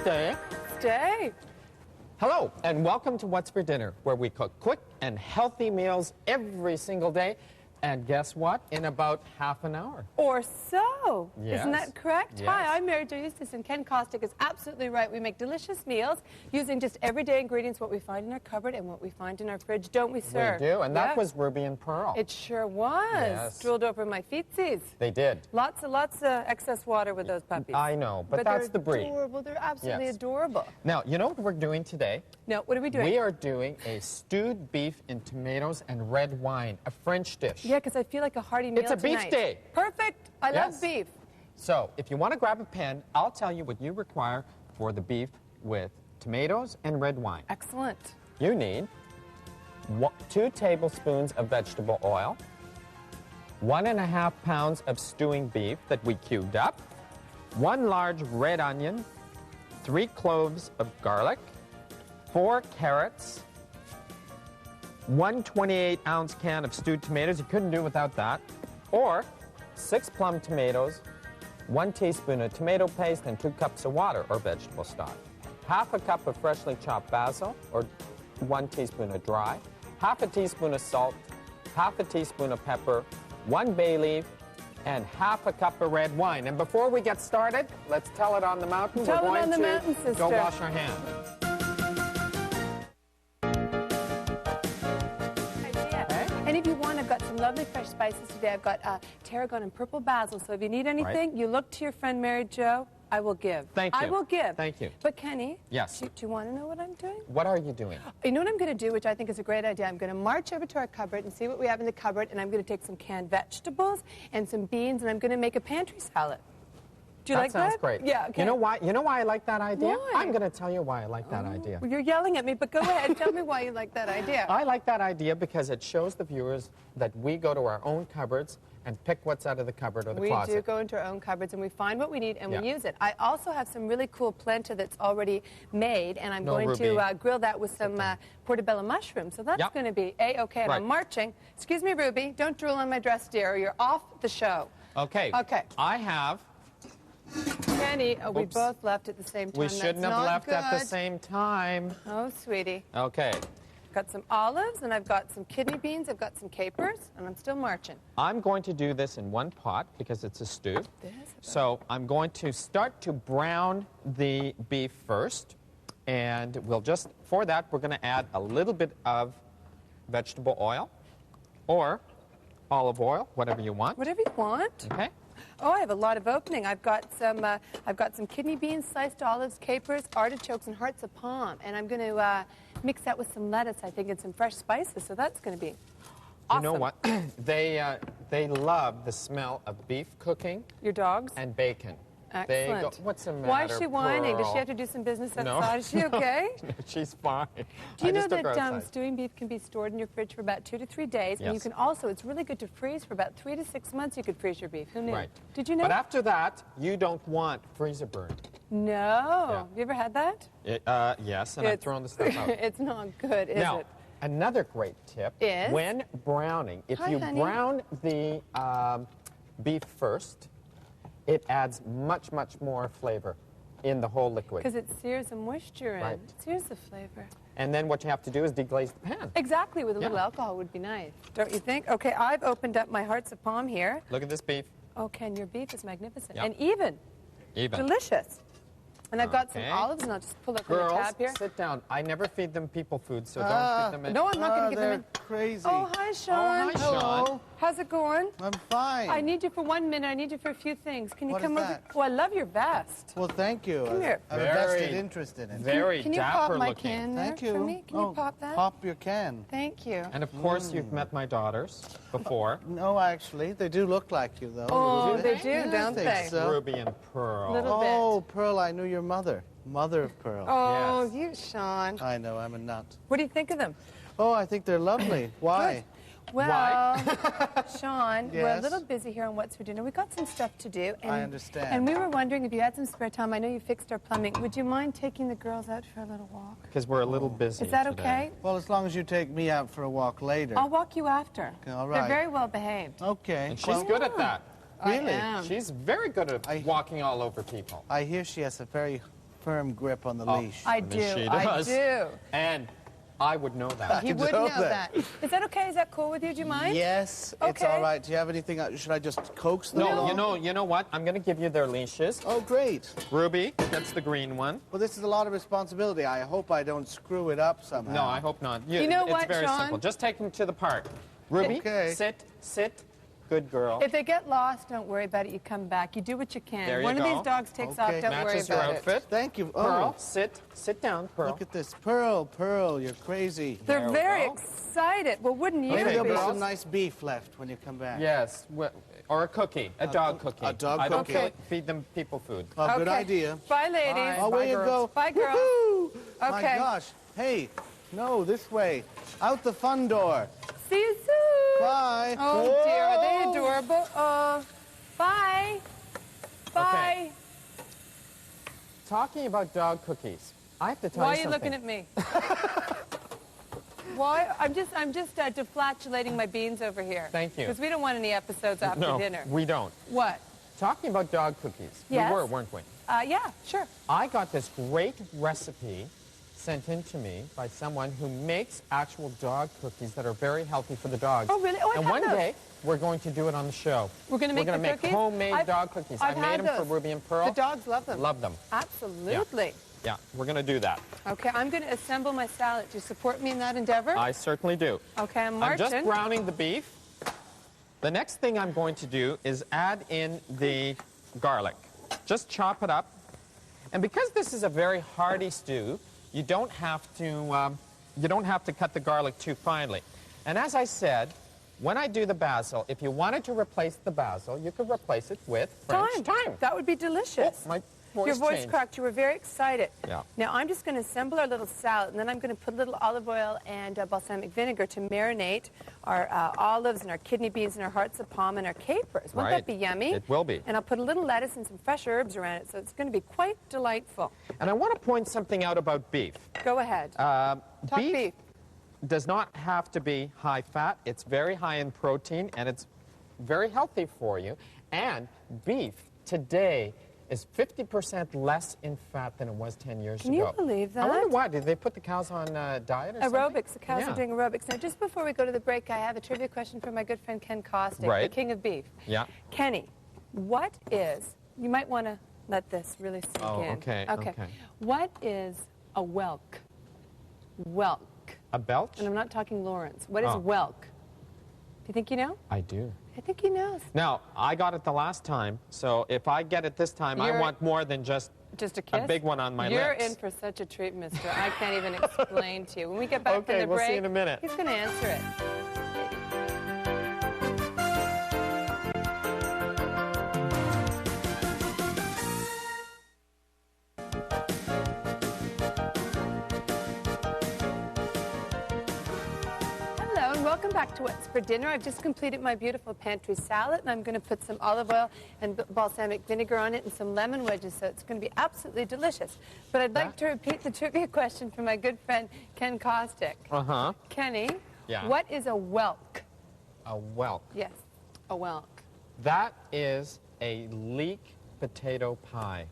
Stay. Stay. Hello, and welcome to What's for Dinner, where we cook quick and healthy meals every single day. And guess what? In about half an hour. Or so. Yes. Isn't that correct? Yes. Hi, I'm Mary Jo Eustace, and Ken Kostick is absolutely right. We make delicious meals using just everyday ingredients, what we find in our cupboard and what we find in our fridge, don't we, sir? We do, and that was Ruby and Pearl. It sure was. Yes. Drooled over my feetsies. They did. Lots of excess water with those puppies. I know, but that's the breed. They're adorable. They're absolutely Yes. adorable. Now, you know what we're doing today? No, what are we doing? We are doing a stewed beef in tomatoes and red wine, a French dish. Yeah, because I feel like a hearty meal It's a beef tonight. day. Perfect. I Yes. love beef. So, if you want to grab a pen, I'll tell you what you require for the beef with tomatoes and red wine. Excellent. You need 2 tablespoons of vegetable oil, 1.5 pounds of stewing beef that we cubed up, 1 large red onion, 3 cloves of garlic, 4 carrots, 1 28-ounce can of stewed tomatoes. You couldn't do without that. Or 6 plum tomatoes, 1 teaspoon of tomato paste, and 2 cups of water or vegetable stock. Half a cup of freshly chopped basil, or 1 teaspoon of dry, half a teaspoon of salt, half a teaspoon of pepper, 1 bay leaf, and half a cup of red wine. And before we get started, let's tell it on the mountain. Tell We're it on going the to mountain, sister. go wash our hands. And if you want, I've got some lovely fresh spices today. I've got tarragon and purple basil. So if you need anything, you look to your friend Mary Jo. I will give. Thank you. I will give. Thank you. But Kenny, Yes. do you want to know what I'm doing? What are you doing? You know what I'm going to do, which I think is a great idea? I'm going to march over to our cupboard and see what we have in the cupboard, and I'm going to take some canned vegetables and some beans, and I'm going to make a pantry salad. Do you like that? That sounds great. Yeah, okay. You know why I like that idea? Why? I'm going to tell you why I like that idea. Well, you're yelling at me, but go ahead. Tell me why you like that idea. I like that idea because it shows the viewers that we go to our own cupboards and pick what's out of the cupboard or the closet. We do go into our own cupboards and we find what we need and we Yeah. use it. I also have some really cool polenta that's already made, and I'm going Ruby. to grill that with some portobello mushrooms. So that's Yep. going to be A-okay. And Right. I'm marching. Excuse me, Ruby. Don't drool on my dress, dear, or you're off the show. Okay. Okay. I have. Kenny, we Oops. both left at the same time. We shouldn't That's have not left at the good. same time. Oh, sweetie. Okay. Got some olives, and I've got some kidney beans, I've got some capers, and I'm still marching. I'm going to do this in one pot because it's a stew. This? So I'm going to start to brown the beef first. And for that, we're going to add a little bit of vegetable oil or olive oil, whatever you want. Whatever you want. Okay? Oh, I have a lot of opening. I've got some kidney beans, sliced olives, capers, artichokes, and hearts of palm. And I'm going to mix that with some lettuce, I think, and some fresh spices. So that's going to be awesome. You know what? They love the smell of beef cooking Your dogs? and bacon. Excellent. What's the matter, Why is she whining? Does Pearl? she have to do some business No. outside? Is she okay? No, she's fine. Do you I know just took her that outside. stewing beef can be stored in your fridge for about 2 to 3 days? And you Yes. can also, it's really good to freeze for about 3 to 6 months. You could freeze your beef. Who knew? Right. Did you know? But after that, you don't want freezer burn. No. Yeah. You ever had that? Yes, and I've thrown the stuff out. It's not good, is Now, it? another great tip Is? when browning, if Hi, you honey. brown the beef first, it adds much, much more flavor in the whole liquid. Because it sears the moisture in. Right. It sears the flavor. And then what you have to do is deglaze the pan. Exactly, with a little Yeah. alcohol would be nice. Don't you think? Okay, I've opened up my hearts of palm here. Look at this beef. Oh, Ken, your beef is magnificent. Yep. And even. Even. Delicious. And I've got some Okay. olives, and I'll just pull up from the Girls, tab here. sit down. I never feed them people food, so don't feed them in. No, I'm not going to give them they're in. crazy. Oh, hi, Sean. hi, Sean. Hello. How's it going? I'm fine. I need you for 1 minute. I need you for a few things. Can you What come is over? that? Oh, I love your vest. Well, thank you. Come here. I have a Very- vested interest in it. Very Can you dapper pop my looking. can there Thank you. for me? Can you pop that? Pop your can. Thank you. And of course, you've met my daughters before. No, actually, they do look like you, though. a Oh, little they bit. do, Yeah, don't I they? think so. Ruby and Pearl. Little Oh, bit. Pearl, I knew your mother. Mother of Pearl. Oh, Yes. you, Sean. I know, I'm a nut. What do you think of them? Oh, I think they're lovely. Why? Well, Sean, we're a Yes? little busy here on What's for Dinner. We've got some stuff to do. And, I understand. And we were wondering if you had some spare time. I know you fixed our plumbing. Would you mind taking the girls out for a little walk? Because we're a little busy Is that today. okay? Well, as long as you take me out for a walk later. I'll walk you after. Okay, all They're right. very well behaved. Okay. And she's well, good at that. Really? I am. She's very good at walking all over people. I hear she has a very firm grip on the leash. I She do. I does. do. And I would know that. You would know know that. that. Is that okay? Is that cool with you? Do you mind? Yes, it's Okay. all right. Do you have anything? Should I just coax them No, along? you know what? I'm going to give you their leashes. Oh, great. Ruby gets the green one. Well, this is a lot of responsibility. I hope I don't screw it up somehow. No, I hope not. You know it's what, very Sean? simple. Just take them to the park. Ruby, Okay. sit. Good girl. If they get lost, don't worry about it. You come back. You do what you can. There you One of go. these dogs takes off. Okay. Don't worry Matches your about outfit. it. Thank you. Pearl, Oh, sit down, Pearl. look at this. Pearl, you're crazy. They're There we very go. excited. Well, wouldn't you Maybe Okay, there'll be be? girls. some nice beef left when you come back. Yes, or a cookie, a dog cookie. a dog I don't cookie. feel- feed them people food. Oh, good Okay. idea. Bye, ladies. Bye. Oh, Bye, way you girls. go. Bye, girls. Woohoo! My Okay. gosh. Hey, no, this way. Out the fun door. See you soon. Bye. Oh, dear. Are they adorable? Bye. Bye. Okay. Talking about dog cookies, I have to tell Why are you you something. looking at me? Why? I'm just deflatulating my beans over here. Thank you. Because we don't want any episodes after No, dinner. we don't. What? Talking about dog cookies, Yes. we were, weren't we? Yeah, sure. I got this great recipe sent in to me by someone who makes actual dog cookies that are very healthy for the dogs. Oh, really? Oh, I and have one those. day, we're going to do it on the show. We're going to make We're the gonna make cookies? homemade dog cookies. I've I had made them for those. Ruby and Pearl. The dogs love them. Love them. Absolutely. Yeah, we're going to do that. Okay, I'm going to assemble my salad. Do you support me in that endeavor? I certainly do. Okay, I'm I'm marching. just browning the beef. The next thing I'm going to do is add in the garlic. Just chop it up. And because this is a very hearty stew, you don't have to cut the garlic too finely. And as I said, when I do the basil, if you wanted to replace the basil, you could replace it with French thyme. That would be delicious. Oh, my voice Your voice changed. cracked. You were very excited. Yeah. Now I'm just going to assemble our little salad, and then I'm going to put a little olive oil and balsamic vinegar to marinate our olives and our kidney beans and our hearts of palm and our capers. Won't Right. that be yummy? It will be. And I'll put a little lettuce and some fresh herbs around it, so it's going to be quite delightful. And I want to point something out about beef. Go ahead. Talk beef. Does not have to be high fat. It's very high in protein, and it's very healthy for you. And beef today is 50% less in fat than it was 10 years Can ago. you believe I wonder that? why. Did they put the cows on diet or something? Aerobics. The cows Yeah. are doing aerobics. Now, just before we go to the break, I have a trivia question for my good friend Ken Kostick, the Right. king of beef. Yeah. Kenny, what is, you might want to let this really sink Oh, in. okay. What is a whelk? Whelk. A belch? And I'm not talking Lawrence. What is Oh. whelk? Do you think you know? I do. I think he knows. Now, I got it the last time, so if I get it this time, I You're- want more than just Just a kiss? big one on my You're lips. in for such a treat, mister. I can't even explain to you. When we get back Okay, from the we'll break, see you in a minute. he's going to answer it. Hello, and welcome back to What's for Dinner. I've just completed my beautiful pantry salad, and I'm going to put some olive oil and balsamic vinegar on it and some lemon wedges, so it's going to be absolutely delicious. But I'd like to repeat the trivia question from my good friend Ken Kostick. Uh-huh. Kenny, Yeah. what is a whelk? A whelk. Yes, a whelk. That is a leek potato pie.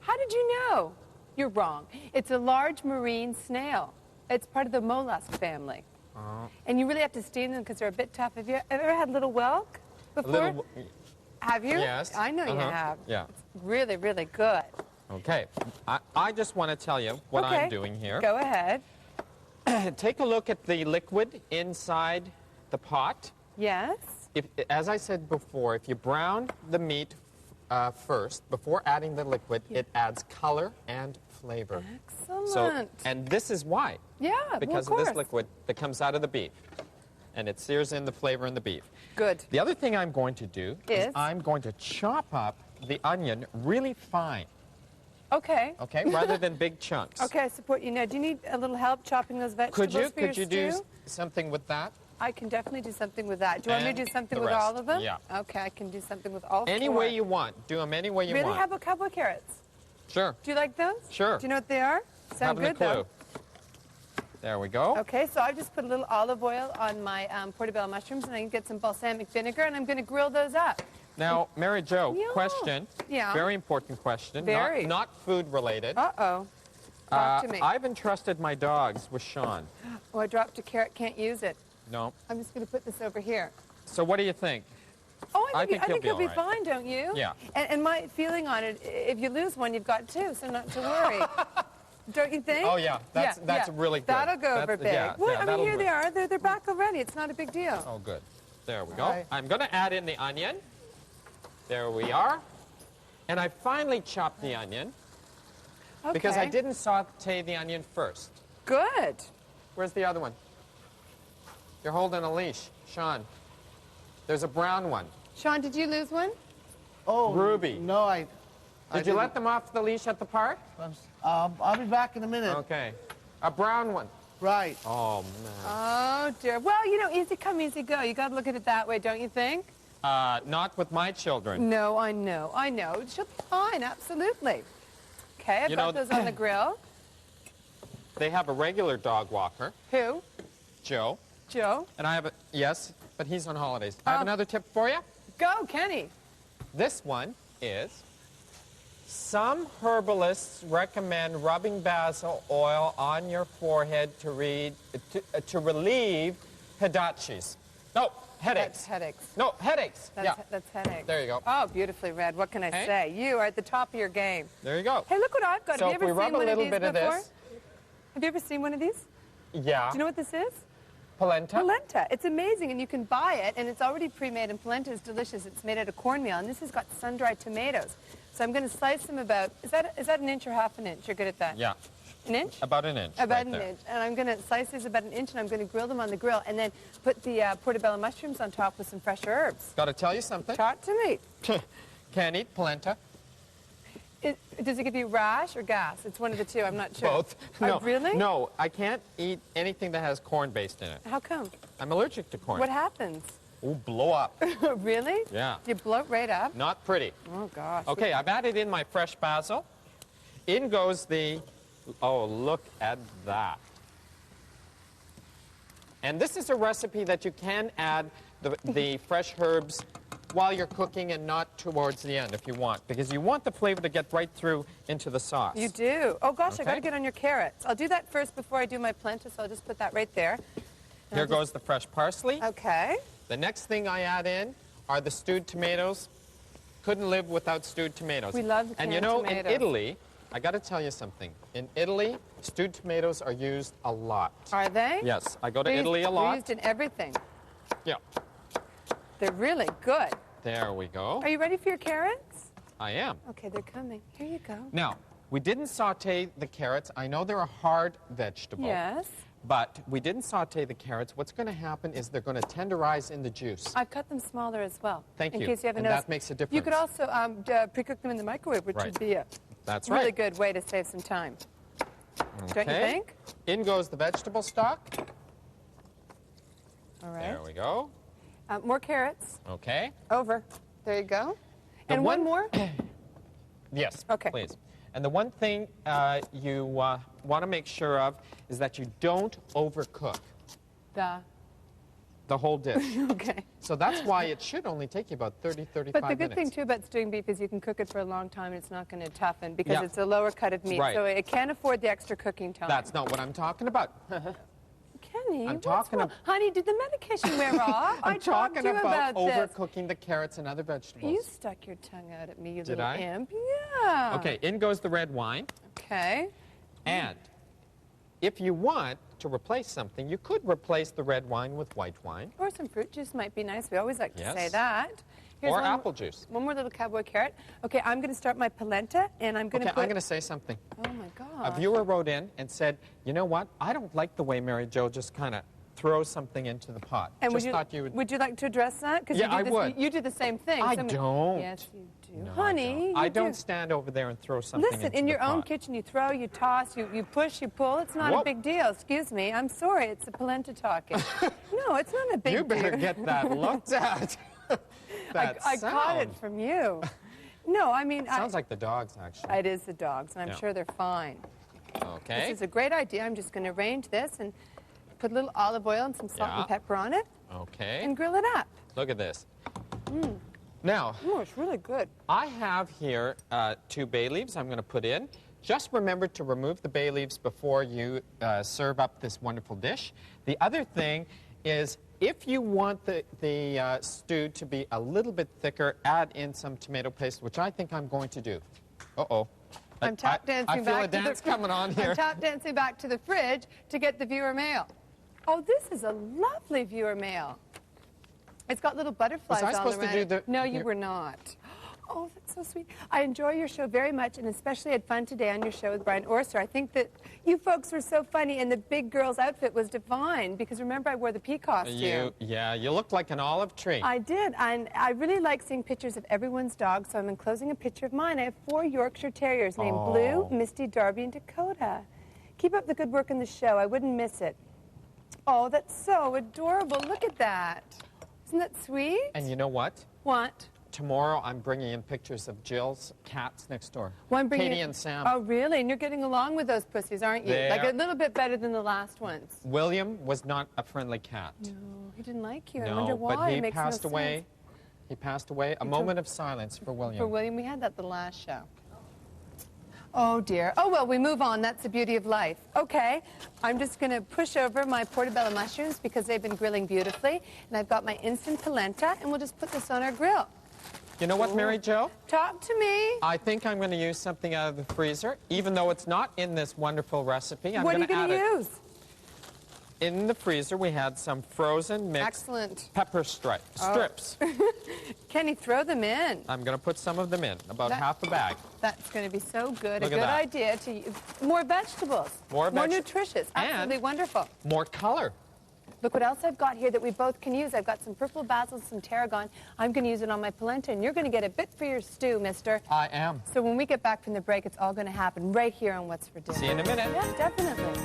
How did you know? You're wrong. It's a large marine snail. It's part of the mollusk family. And you really have to steam them because they're a bit tough. Have you ever had little whelk before? Little, Have you? Yes. I know you Uh-huh. have. Yeah. It's really, really good. Okay. I just want to tell you what Okay. I'm doing here. Go ahead. Take a look at the liquid inside the pot. Yes. As I said before, if you brown the meat first, before adding the liquid, it adds color and flavor. Excellent. So, and this is why. Yeah, Because well, of of this course. liquid that comes out of the beef. And it sears in the flavor in the beef. Good. The other thing I'm going to do is Is? I'm going to chop up the onion really fine, Okay. okay, rather than big chunks. Okay, I support you. Now, do you need a little help chopping those vegetables for your Could you do stew? something with that? I can definitely do something with that. Do you want me to And do something the with all rest. of them? Yeah. Okay, I can do something with all Any four. way you want. Do them any way you Really? want. How about cowboy carrots? Sure. Do you like those? Sure. Do you know what they are? Sound Haven't a good, though. clue. There we go. Okay, so I've just put a little olive oil on my portobello mushrooms, and I can get some balsamic vinegar, and I'm going to grill those up. Now, Mary Jo, Yeah. question. Yeah. Very important question. Very. Not food related. Uh-oh. Talk to me. I've entrusted my dogs with Sean. Oh, I dropped a carrot. Can't use it. No. I'm just going to put this over here. So what do you think? Oh, I think think he'll he'll be be all right. fine, don't you? Yeah. And my feeling on it, if you lose one, you've got two, so not to worry. Don't you think? Oh, yeah. That's really good. That'll go over big. Yeah, Well, yeah, I mean, that'll here do they it. are. They're back already. It's not a big deal. Oh, good. There we go. Right. I'm going to add in the onion. There we are. And I finally chopped the onion Okay. because I didn't saute the onion first. Good. Where's the other one? You're holding a leash. Sean, there's a brown one. Sean, did you lose one? Oh, Ruby. No, I Did you let them off the leash at the park? I'll be back in a minute. Okay. A brown one. Right. Oh, man. Oh, dear. Well, you know, easy come, easy go. You got to look at it that way, don't you think? Not with my children. No, I know. She'll be fine, absolutely. Okay, I've You got know, those on the grill. They have a regular dog walker, Who? Joe. Joe? And I have a, yes, but he's on holidays. I have another tip for you. Go, Kenny. This one is, some herbalists recommend rubbing basil oil on your forehead to relieve hedaches. No, headaches. That's headaches. No, headaches. That's headaches. There you go. Oh, beautifully read. What can I Okay. say? You are at the top of your game. There you go. Hey, look what I've got. So Have if you we ever rub seen a one of little these bit of before? this. Have you ever seen one of these? Yeah. Do you know what this is? Polenta. Polenta. It's amazing, and you can buy it, and it's already pre-made, and polenta is delicious. It's made out of cornmeal, and this has got sun-dried tomatoes. So I'm going to slice them about, is that an inch or half an inch? You're good at that? Yeah. An inch? About an inch. About right an there. inch. And I'm going to slice these about an inch, and I'm going to grill them on the grill, and then put the portobello mushrooms on top with some fresh herbs. Got to tell you something. Talk to me. Can't eat polenta. Does it give you rash or gas? It's one of the two. I'm not sure. Both. Oh, No. really? No, I can't eat anything that has corn based in it. How come? I'm allergic to corn. What happens? Ooh, blow up. Really? Yeah. You bloat right up? Not pretty. Oh, gosh. Okay, I've added in my fresh basil. In goes the, oh, look at that. And this is a recipe that you can add the fresh herbs while you're cooking and not towards the end if you want, because you want the flavor to get right through into the sauce. You do. Oh, gosh, I got to Okay. get on your carrots. I'll do that first before I do my polenta, so I'll just put that right there. Here goes the fresh parsley. Okay. The next thing I add in are the stewed tomatoes. Couldn't live without stewed tomatoes. We love And you canned know, tomatoes. in Italy, I got to tell you something. In Italy, stewed tomatoes are used a lot. Are they? Yes, I go to They're Italy a used- lot. They're used in everything. Yeah. They're really good. There we go. Are you ready for your carrots? I am. Okay, they're coming. Here you go. Now, we didn't saute the carrots. I know they're a hard vegetable. Yes. But we didn't saute the carrots. What's going to happen is they're going to tenderize in the juice. I've cut them smaller as well. Thank in you. case you haven't And that noticed. makes a You could difference. also pre-cook them in the microwave, which Right. would be a That's really right. good way to save some time. Don't you Okay. think? In goes the vegetable stock. All right. There we go. More carrots. Okay. Over. There you go. The And one one- more. Yes, Okay. please. And the one thing you want to make sure of is that you don't overcook the whole dish. Okay. So that's why it should only take you about 30, 35 But the good thing, minutes. too, about stewing beef is you can cook it for a long time and it's not going to toughen because Yeah. it's a lower cut of meat. Right. So it can't afford the extra cooking time. That's not what I'm talking about. Kenny, I'm what's talking wrong? Honey, did the medication wear off? I'm I talked talking to you about this. overcooking the carrots and other vegetables. You stuck your tongue out at me, you Did little I? imp. Yeah. Okay, in goes the red wine. Okay. And if you want to replace something, you could replace the red wine with white wine. Or some fruit juice might be nice. We always like to Yes. say that. Here's Or one apple juice. One more little cowboy carrot. Okay, I'm going to start my polenta, and I'm going Okay, to put... I'm going to say something. Oh, my God. A viewer wrote in and said, you know what? I don't like the way Mary Jo just kind of throws something into the pot. And just thought you would... would you like to address that? 'Cause Yeah, you do I this, would. You do the same thing. I Somebody- don't. Yes, you do. No, Honey, I you don't do. stand over there and throw something Listen, into in the your own pot. kitchen, you throw, you toss, you push, you pull. It's not a Whoop. big deal. Excuse me. I'm sorry. It's the polenta talking. No, it's not a big deal. You better get that looked at. That I caught it sound. from you. No, I mean... Sounds like the dogs, actually. It is the dogs, and I'm Yeah. sure they're fine. Okay. This is a great idea. I'm just going to arrange this and put a little olive oil and some salt Yeah. and pepper on it Okay. and grill it up. Look at this. Now, Oh, it's really good. I have here 2 bay leaves I'm going to put in. Just remember to remove the bay leaves before you serve up this wonderful dish. The other thing is, if you want the stew to be a little bit thicker, add in some tomato paste, which I think I'm going to do. Uh-oh. I'm tap dancing I feel back a dance to the, coming on here. I'm tap dancing back to the fridge to get the viewer mail. Oh, this is a lovely viewer mail. It's got little butterflies Was I all supposed around to do it. the... No, you were not. Oh, that's so sweet. I enjoy your show very much, and especially had fun today on your show with Brian Orser. I think that you folks were so funny, and the big girl's outfit was divine, because remember I wore the pea costume. Yeah, you looked like an olive tree. I did, and I really like seeing pictures of everyone's dogs, so I'm enclosing a picture of mine. I have 4 Yorkshire Terriers named Blue, Misty, Darby, and Dakota. Keep up the good work in the show. I wouldn't miss it. Oh, that's so adorable. Look at that. Isn't that sweet? And you know what? What? Tomorrow I'm bringing in pictures of Jill's cats next door. Katie and Sam. Oh, really? And you're getting along with those pussies, aren't you? Like a little bit better than the last ones. William was not a friendly cat. No, he didn't like you. I No, wonder why. but he It makes passed no away. sense. He passed away. A moment of silence for William. For William, we had that the last show. Oh, dear. Oh, well, we move on. That's the beauty of life. Okay, I'm just going to push over my portobello mushrooms because they've been grilling beautifully. And I've got my instant polenta, and we'll just put this on our grill. You know what, Mary Jo? Talk to me. I think I'm going to use something out of the freezer, even though it's not in this wonderful recipe. What are you going to use? In the freezer, we had some frozen mixed pepper strips. Kenny, throw them in. I'm going to put some of them in, about half a bag. That's going to be so good. Look a good idea to use. More vegetables. More nutritious. Absolutely wonderful. More color. Look what else I've got here that we both can use. I've got some purple basil, some tarragon. I'm going to use it on my polenta, and you're going to get a bit for your stew, mister. I am. So when we get back from the break, it's all going to happen right here on What's for Dinner. See you in a minute. Yeah, definitely.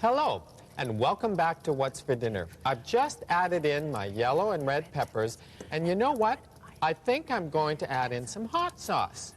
Hello, and welcome back to What's for Dinner. I've just added in my yellow and red peppers, and you know what? I think I'm going to add in some hot sauce.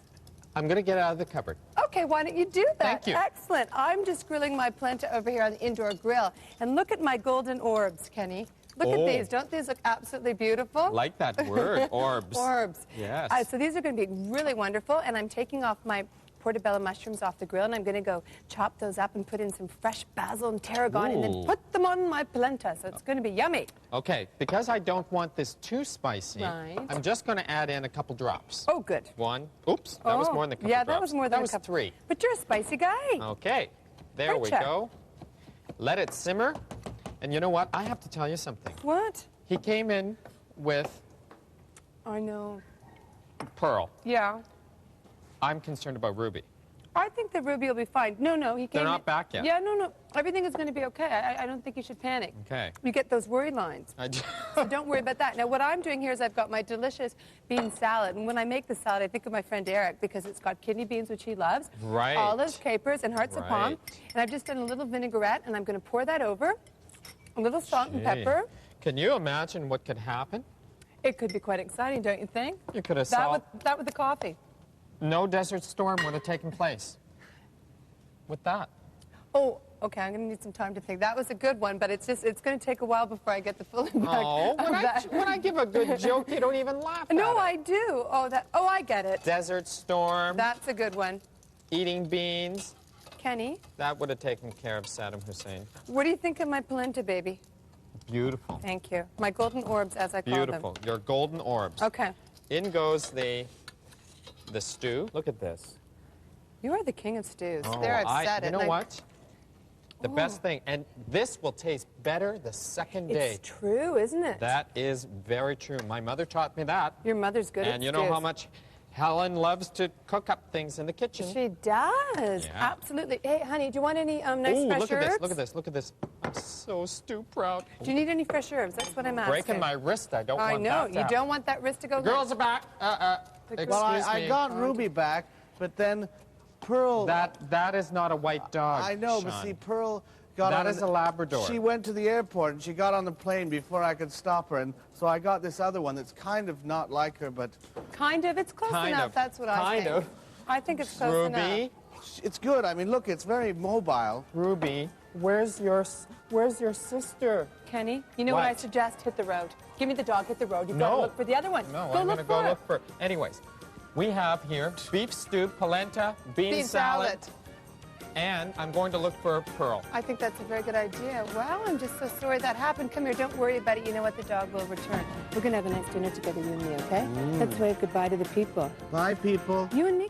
I'm going to get out of the cupboard. Okay, why don't you do that? Thank you. Excellent. I'm just grilling my polenta over here on the indoor grill. And look at my golden orbs, Kenny. Look at these. Don't these look absolutely beautiful? Like that word, orbs. Orbs. Yes. So these are going to be really wonderful, and I'm taking off my portobello mushrooms off the grill, and I'm going to go chop those up and put in some fresh basil and tarragon and then put them on my polenta, so it's going to be yummy. Okay, because I don't want this too spicy, Right. I'm just going to add in a couple drops. Oh, good. One. Oops, that was more than a couple yeah, drops. that was more than a couple. That was 3. But you're a spicy guy. Okay, there we go. Let it simmer. And you know what? I have to tell you something. What? He came in with I know. Pearl. Yeah. I'm concerned about Ruby. I think that Ruby will be fine. No, he came They're not back yet. Yeah, no. Everything is going to be okay. I don't think you should panic. Okay. You get those worry lines. So don't worry about that. Now, what I'm doing here is I've got my delicious bean salad. And when I make the salad, I think of my friend Eric because it's got kidney beans, which he loves. Right. Olives, capers, and hearts of palm. And I've just done a little vinaigrette, and I'm going to pour that over. A little salt and pepper. Can you imagine what could happen? It could be quite exciting, don't you think? You could have that with the coffee. No desert storm would have taken place with that. Oh, okay, I'm going to need some time to think. That was a good one, but it's going to take a while before I get the full impact. Oh, when I give a good joke, you don't even laugh at No, it. I do. Oh, I get it. Desert storm. That's a good one. Eating beans. Kenny? That would have taken care of Saddam Hussein. What do you think of my polenta, baby? Beautiful. Thank you. My golden orbs, as I call them. Beautiful. Your golden orbs. Okay. In goes the stew. Look at this. You are the king of stews. Oh, there, I've said it. You know what? The best thing, and this will taste better the second day. It's true, isn't it? That is very true. My mother taught me that. Your mother's good at stews. And you know how much Helen loves to cook up things in the kitchen. She does. Yeah. Absolutely. Hey, honey, do you want any nice fresh look herbs? at this, look at this, look at this. I'm so stew proud. Do you need any fresh herbs? That's what I'm asking. Breaking my wrist, I don't want that. I know, you don't want that wrist to go. The girls are back. Excuse Well, me. I got Ruby back, but then Pearl... That is not a white dog, I know, Sean. but see, Pearl got on... That is a Labrador. She went to the airport and she got on the plane before I could stop her, and so I got this other one that's kind of not like her, but... Kind of. It's close Kind enough. of. That's what I think. Kind of. I think it's close enough. Ruby, It's good. I mean, look, it's very mobile. Ruby, where's your sister? Kenny, you know what I What? suggest? Hit the road. Give me the dog, hit the road. You've No. got to look for the other one. No, go I'm look going to go for it. look for... Anyways, we have here beef stew, polenta, bean salad, and I'm going to look for Pearl. I think that's a very good idea. Well, I'm just so sorry that happened. Come here, don't worry about it. You know what? The dog will return. We're going to have a nice dinner together, you and me, okay? Let's wave goodbye to the people. Bye, people. You and me,